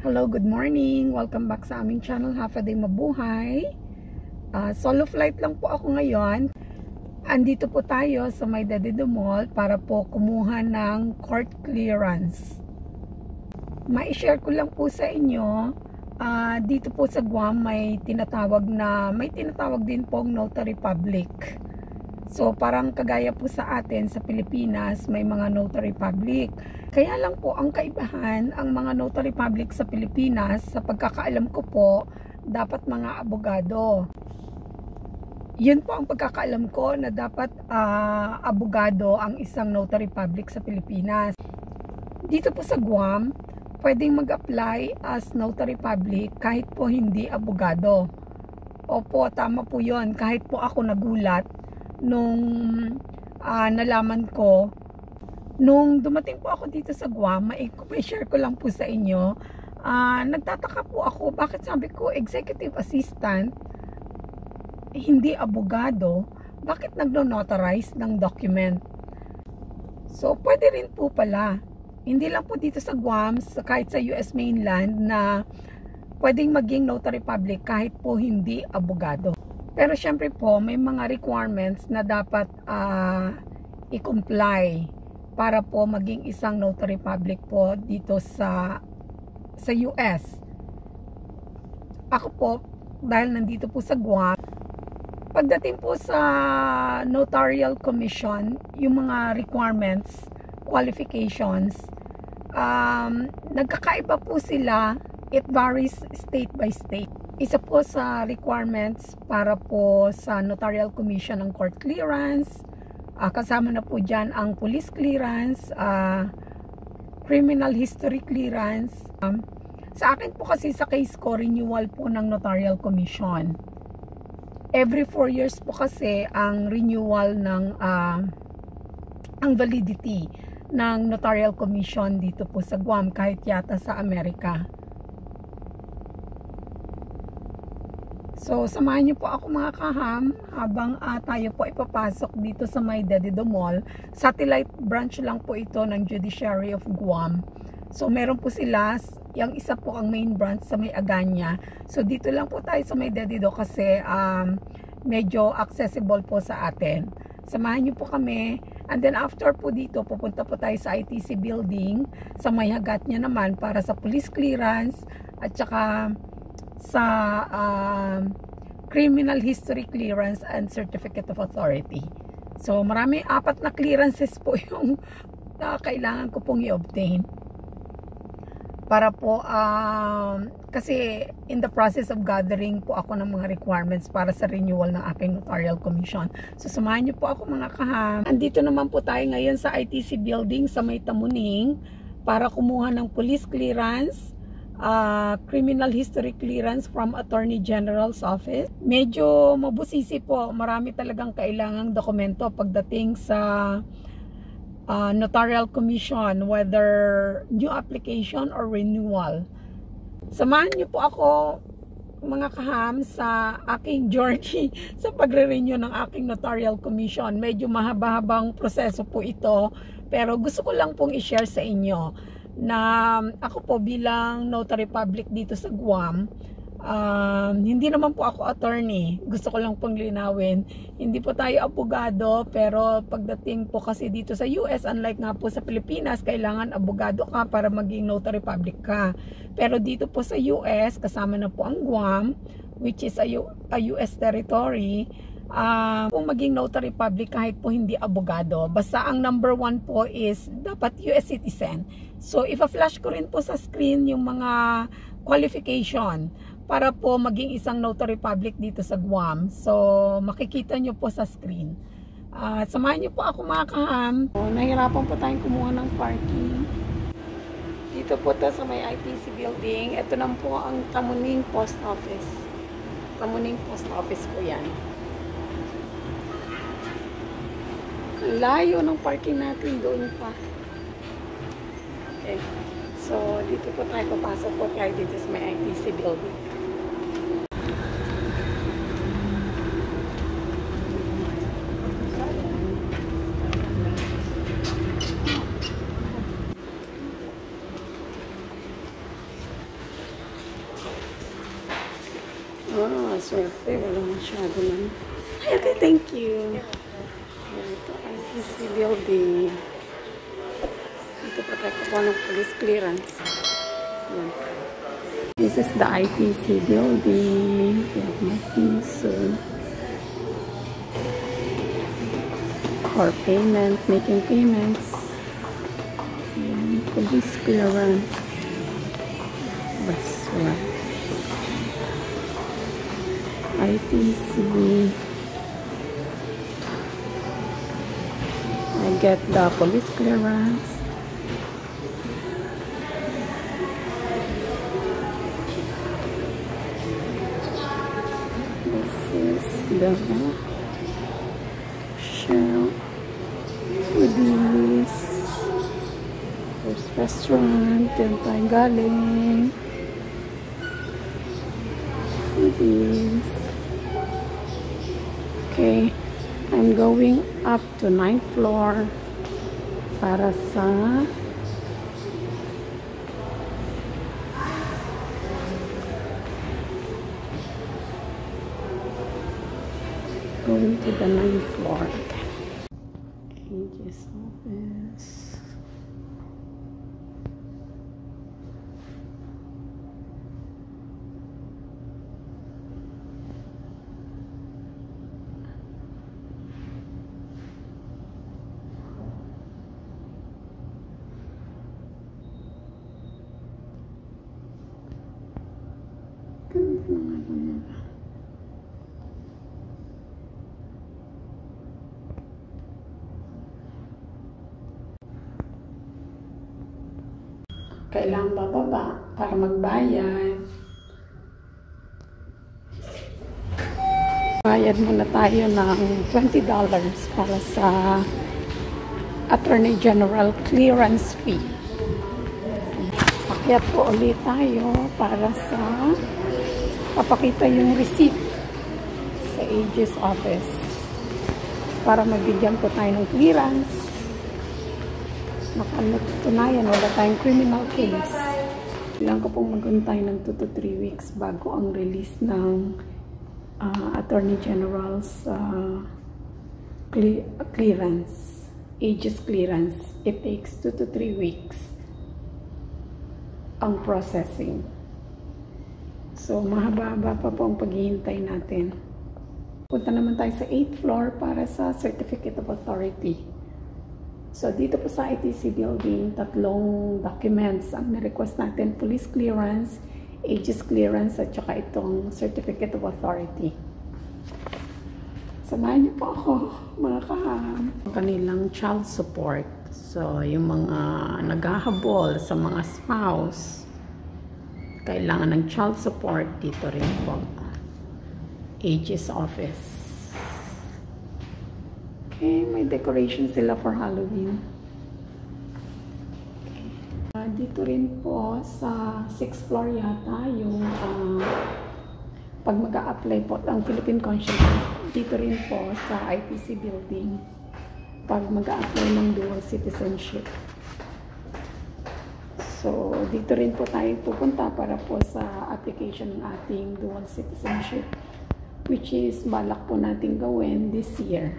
Hello, good morning. Welcome back sa aming channel, Half a Day Mabuhay. Solo flight lang po ako ngayon. Andito po tayo sa May Dedido Mall para po kumuha ng court clearance. Ma-share ko lang po sa inyo, dito po sa Guam may tinatawag din pong notary public. So parang kagaya po sa atin sa Pilipinas, may mga notary public. Kaya lang po ang kaibahan, ang mga notary public sa Pilipinas, sa pagkakaalam ko po, dapat mga abogado. Yun po ang pagkakaalam ko na dapat abogado ang isang notary public sa Pilipinas. Dito po sa Guam, pwedeng mag-apply as notary public kahit po hindi abogado. Opo, tama po yun. Kahit po ako nagulat nung nalaman ko, nung dumating po ako dito sa Guam, may share ko lang po sa inyo, nagtataka po ako, bakit sabi ko executive assistant, hindi abogado, bakit nagno-notarize ng document? So, pwede rin po pala, hindi lang po dito sa Guam, kahit sa US mainland, na pwedeng maging notary public kahit po hindi abogado. Pero syempre po, may mga requirements na dapat i-comply para po maging isang notary public po dito sa US. Ako po, dahil nandito po sa Guam, pagdating po sa Notarial Commission, yung mga requirements, qualifications, nagkakaiba po sila. It varies state by state. Isa po sa requirements para po sa Notarial Commission ng court clearance, kasama na po dyan ang police clearance, criminal history clearance. Sa akin po kasi sa case ko, renewal po ng Notarial Commission. Every 4 years po kasi ang renewal ng ang validity ng Notarial Commission dito po sa Guam, kahit yata sa Amerika. So, samahan niyo po ako mga kaham habang tayo po ipapasok dito sa May Dedido Mall. Satellite branch lang po ito ng Judiciary of Guam. So, meron po sila, yung isa po ang main branch sa May Agana. So, dito lang po tayo sa May Dedido kasi medyo accessible po sa atin. Samahan niyo po kami. And then after po dito, pupunta po tayo sa ITC building. Sa may hagat niya naman para sa police clearance at saka sa criminal history clearance and certificate of authority. So marami, 4 na clearances po yung kailangan ko pong i-obtain para po kasi in the process of gathering po ako ng mga requirements para sa renewal ng aking notarial commission. So samahan niyo po ako mga kaham. Andito naman po tayo ngayon sa ITC building sa May Tamuning para kumuha ng police clearance, criminal history clearance from Attorney General's Office. Medyo mabusisi po, marami talagang kailangang dokumento pagdating sa Notarial Commission, whether new application or renewal. Samahan niyo po ako mga kaham sa aking journey sa pagre-renew ng aking Notarial Commission. Medyo mahaba-habang proseso po ito, pero gusto ko lang pong i-share sa inyo na ako po bilang notary public dito sa Guam, hindi naman po ako attorney. Gusto ko lang pong linawin, hindi po tayo abogado, pero pagdating po kasi dito sa US, unlike nga po sa Pilipinas, kailangan abogado ka para maging notary public ka. Pero dito po sa US, kasama na po ang Guam, which is a US territory, kung maging notary public kahit po hindi abogado. Basta ang number 1 po is dapat US citizen. So ipa-flash ko rin po sa screen yung mga qualification para po maging isang notary public dito sa Guam. So makikita nyo po sa screen. Samahan nyo po ako mga kaham. Nahirapan po tayong kumuha ng parking. Dito po to sa may ITC building. Ito na po ang Tamuning Post Office. Tamuning Post Office po yan. Layo ng parking natin, doon pa. Okay. So, dito po tayo papasok po tayo dito sa may ITC building. Wala masyado man. Okay, thank you. Ito, ITC building. Dito pa tayo kukuha ng police clearance. Yan. This is the ITC building. We have nothing soon. For payment, making payments. Yan, police clearance. Restaurant. ITC. I get the police clearance. This is the shell. This restaurant. Yan tayo galing. This. Okay. I'm going up to 9th floor para sa going to the 9th floor. Okay. Aegis office. Kailangan bababa para magbayad. Bayad muna tayo ng $20 para sa Attorney General clearance fee. Akyat po ulit tayo para sa papakita yung receipt sa Aegis office para mabigyan po tayo ng clearance. Nakatunayan, wala tayong criminal case. Kailangan ko pong maguntay ng 2 to 3 weeks bago ang release ng Attorney General's clearance, Aegis clearance. It takes 2 to 3 weeks ang processing. So, mahaba-haba pa po ang paghihintay natin. Punta naman tayo sa 8th floor para sa Certificate of Authority. So, dito po sa ITC building, 3 documents ang na-request natin. Police clearance, Aegis clearance, at saka itong Certificate of Authority. Samahan niyo po ako, mga kaham. Kanilang child support. So, yung mga naghahabol sa mga spouse, kailangan ng child support dito rin po. Aegis office. Okay, may decoration sila for Halloween. Okay. Dito rin po sa 6th floor yata yung pag mag-a-apply po ang Philippine Consulate. Dito rin po sa ITC building pag mag-a-apply ng dual citizenship. So, dito rin po tayo pupunta para po sa application ng ating dual citizenship, which is balak po natin gawin this year.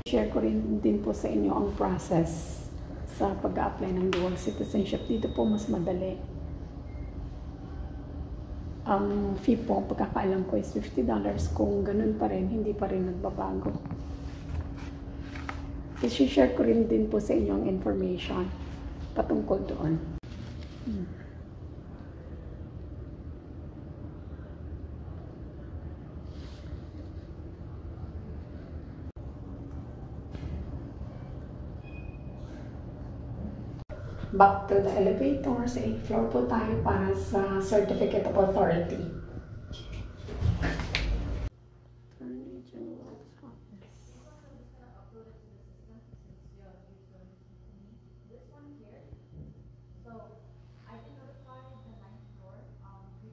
Share ko rin din po sa inyo ang process sa pag-a-apply ng dual citizenship. Dito po mas madali. Ang fee po, pagkakaalam ko is $50. Kung ganun pa rin, hindi pa rin nagbabago. I-share ko rin din po sa inyo ang information patungkol doon. Back to the elevator. Sa 8th floor po tayo para sa Certificate of Authority. Attorney General's office.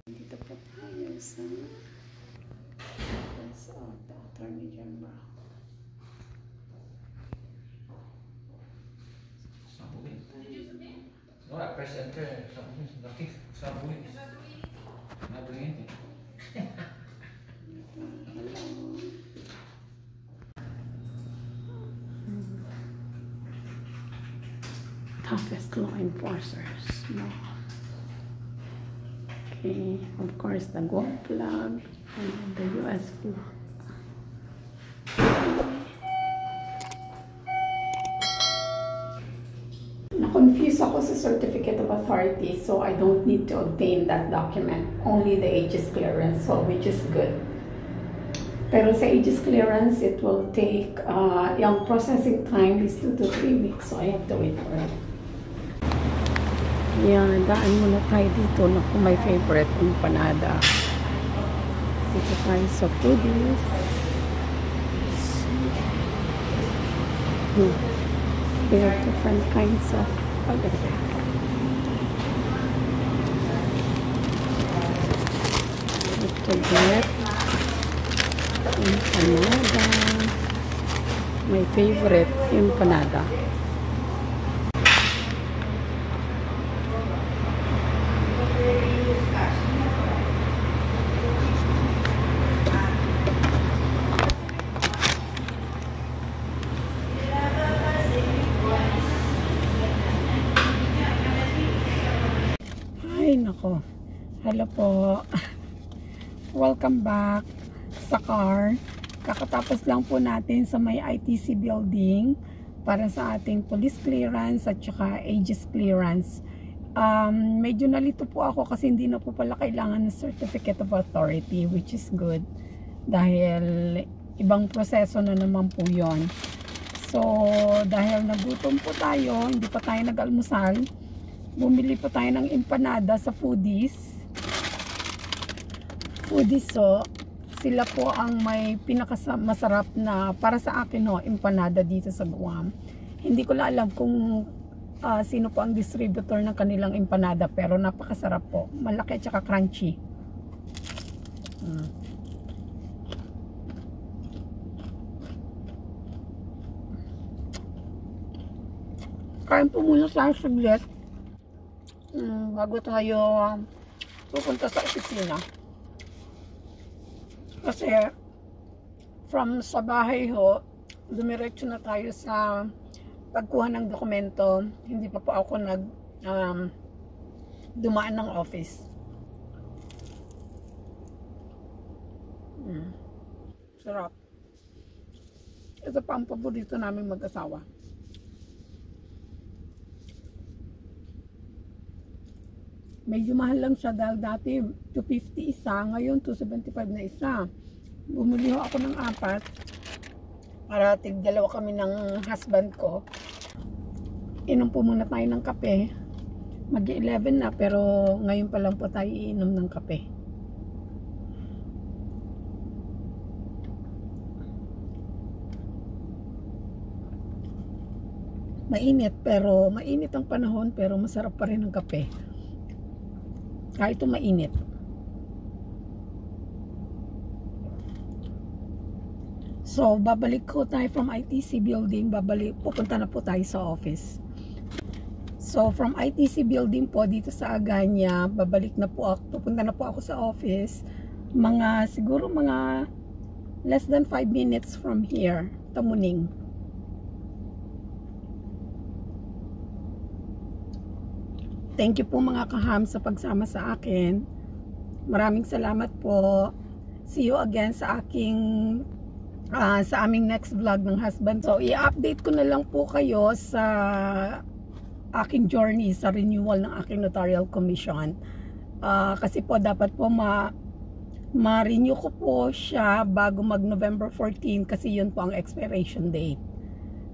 Dito po tayo sa office of the Attorney General. No, press enter. Nothing. Toughest law enforcers. No. Okay, of course the Guam flag and the US flag. Na-confuse ako sa Certificate of Authority, so I don't need to obtain that document. Only the Aegis clearance, so which is good. Pero sa Aegis clearance, it will take, yung processing time is 2 to 3 weeks, so I have to wait for it. Yan, daan muna tayo dito. Naku, my favorite, empanada. Dito tayo sa foodies. There are different kinds of ito get empanada. My favorite, empanada. Ay, nako. Hello po. Welcome back sa car. Kakatapos lang po natin sa may ITC building para sa ating police clearance at saka Aegis clearance. Medyo nalito po ako kasi hindi na po pala kailangan ng Certificate of Authority, which is good. Dahil ibang proseso na naman po yon. So, dahil nagutom po tayo, hindi pa tayo nag-almusal, bumili pa tayo ng empanada sa foodies. So sila po ang may pinakamasarap na para sa akin empanada dito sa Guam. Hindi ko lang alam kung sino po ang distributor ng kanilang empanada, pero napakasarap po. Malaki at saka crunchy. Kain po muna tayo saglit. Bago tayo pupunta sa opisina. Kasi from sa bahay dumiretso na tayo sa pagkuha ng dokumento. Hindi pa po ako dumaan ng office. Sarap. Ito pa ang paborito namin mag-asawa. Medyo mahal lang siya dahil dati 250 isa, ngayon 275 na isa. Bumili ako ng 4 para tig-dalawa kami ng husband ko. Inom po muna tayo ng kape. Mag-11 na pero ngayon pa lang po tayo iinom ng kape. Mainit ang panahon pero masarap pa rin ang kape. Kahit ito mainit. So, babalik ko tayo from ITC building. Pupunta na po tayo sa office. So, from ITC building po dito sa Aganya, pupunta na po ako sa office. Siguro mga less than 5 minutes from here, Tamuning. Thank you po mga kaham sa pagsama sa akin. Maraming salamat po. See you again sa aming next vlog ng husband. So, i-update ko na lang po kayo sa aking journey sa renewal ng aking notarial commission. Kasi po dapat po ma-renew ko po siya bago mag-November 14 kasi yun po ang expiration date.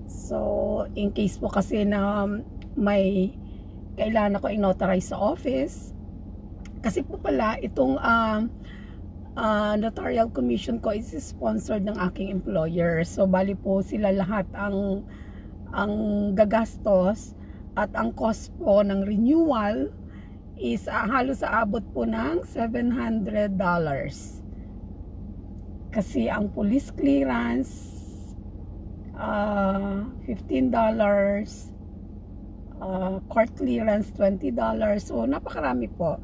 So, in case po kasi na may kailangan ako i-notarize sa office. Kasi po pala, itong notarial commission ko is sponsored ng aking employer. So, bali po sila lahat ang gagastos at ang cost po ng renewal is halos aabot po ng $700. Kasi ang police clearance, $15, court clearance $20. So napakarami po.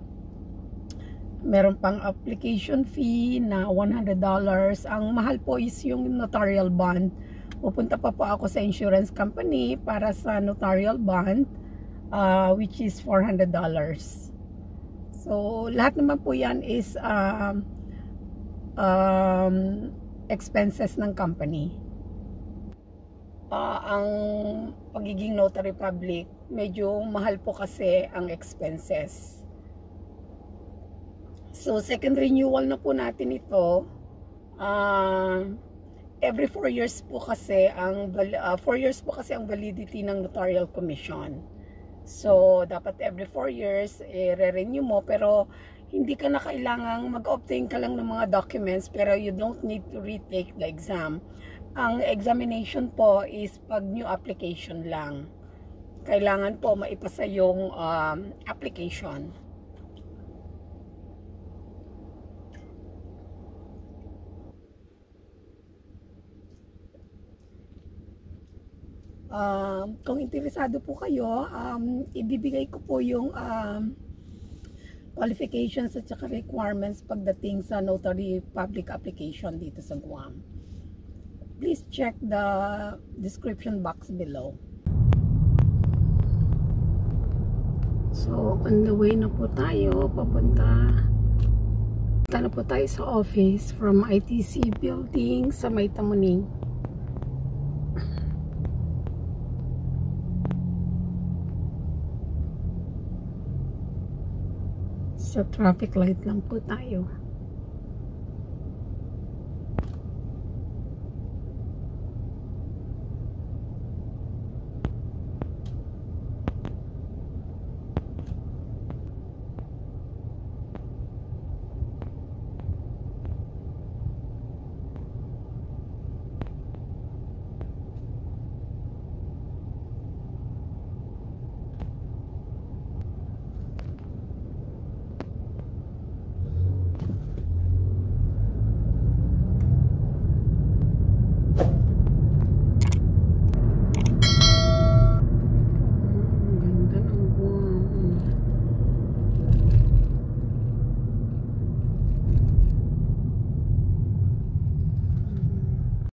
Meron pang application fee na $100. Ang mahal po is yung notarial bond. Pupunta pa po ako sa insurance company para sa notarial bond, which is $400. So, lahat naman po yan is expenses ng company. Ang pagiging notary public, medyo mahal po kasi ang expenses. So, second renewal na po natin ito. Every 4 years po kasi ang 4 years po kasi ang validity ng notarial commission. So, dapat every 4 years re-renew mo, pero hindi ka na kailangang mag-obtain ka lang ng mga documents, pero you don't need to retake the exam. Ang examination po is pag new application lang. Kailangan po maipasa yung application. Kung interesado po kayo, ibibigay ko po yung qualifications at saka requirements pagdating sa notary public application dito sa Guam. Please check the description box below. So, on the way na po tayo, papunta na po tayo sa office from ITC building sa May Tamuning. Sa traffic light lang po tayo.